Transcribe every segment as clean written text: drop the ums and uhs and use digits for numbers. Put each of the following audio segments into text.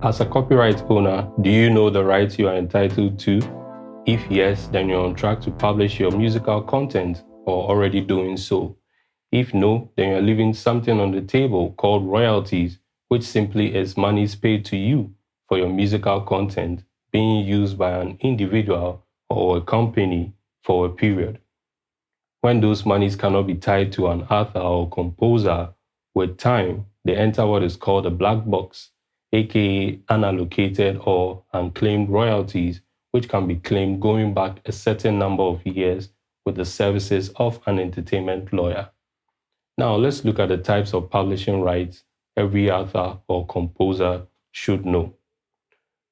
As a copyright owner, do you know the rights you are entitled to? If yes, then you're on track to publish your musical content or already doing so. If no, then you're leaving something on the table called royalties, which simply is monies paid to you for your musical content being used by an individual or a company for a period. When those monies cannot be tied to an author or composer, with time, they enter what is called a black box, aka unallocated or unclaimed royalties, which can be claimed going back a certain number of years with the services of an entertainment lawyer. Now, let's look at the types of publishing rights every author or composer should know.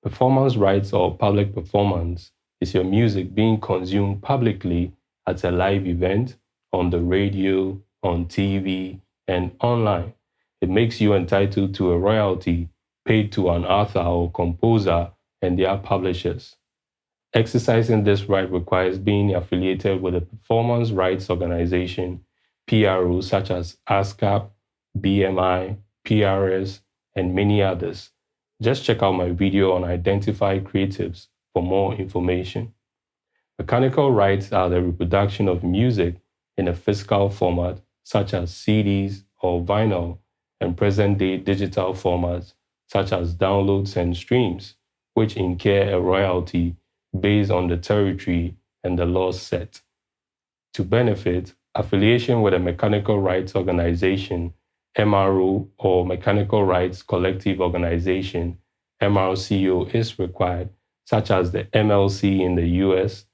Performance rights or public performance is your music being consumed publicly at a live event, on the radio, on TV, and online. It makes you entitled to a royalty paid to an author or composer and their publishers. Exercising this right requires being affiliated with a performance rights organization, PRO, such as ASCAP, BMI, PRS, and many others. Just check out my video on Identify Creatives for more information. Mechanical rights are the reproduction of music in a physical format, such as CDs or vinyl, and present-day digital formats, such as downloads and streams, which incur a royalty based on the territory and the laws set. To benefit, affiliation with a mechanical rights organization, MRO, or Mechanical Rights Collective Organization, MRCO, is required, such as the MLC in the US,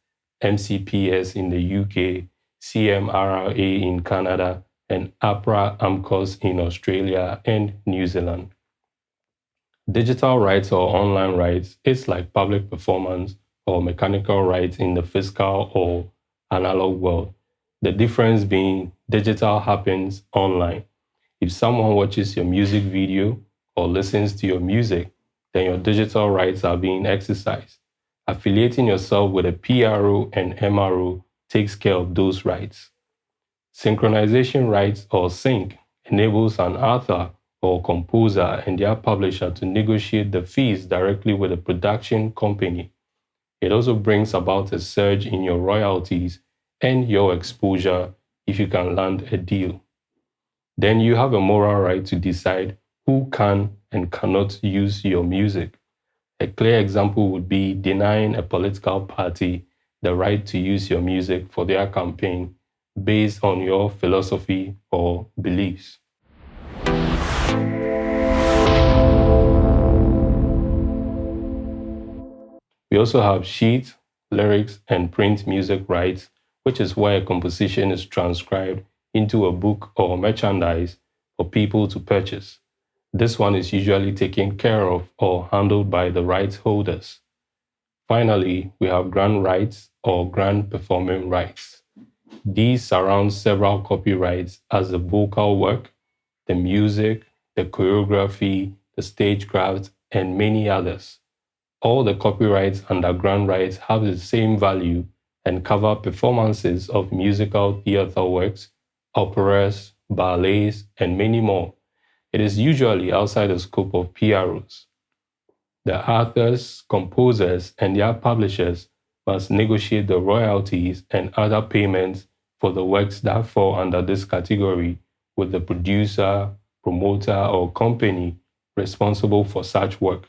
MCPS in the UK, CMRRA in Canada, and APRA AMCOS in Australia and New Zealand. Digital rights or online rights is like public performance or mechanical rights in the physical or analog world. The difference being digital happens online. If someone watches your music video or listens to your music, then your digital rights are being exercised. Affiliating yourself with a PRO and MRO takes care of those rights. Synchronization rights or sync enables an author or composer and their publisher to negotiate the fees directly with a production company. It also brings about a surge in your royalties and your exposure if you can land a deal. Then you have a moral right to decide who can and cannot use your music. A clear example would be denying a political party the right to use your music for their campaign based on your philosophy or beliefs. We also have sheet, lyrics, and print music rights, which is where a composition is transcribed into a book or merchandise for people to purchase. This one is usually taken care of or handled by the rights holders. Finally, we have grant rights or grant performing rights. These surround several copyrights as the vocal work, the music, the choreography, the stagecraft, and many others. All the copyrights under grant rights have the same value and cover performances of musical theater works, operas, ballets, and many more. It is usually outside the scope of PROs. The authors, composers, and their publishers must negotiate the royalties and other payments for the works that fall under this category with the producer, promoter, or company responsible for such work.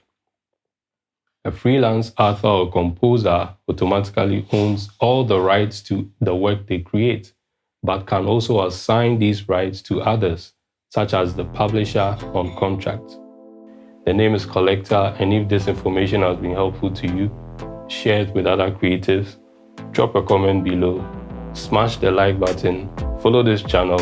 A freelance author or composer automatically owns all the rights to the work they create, but can also assign these rights to others, such as the publisher on contract. The name is Collector, and if this information has been helpful to you, share it with other creatives, drop a comment below, smash the like button, follow this channel,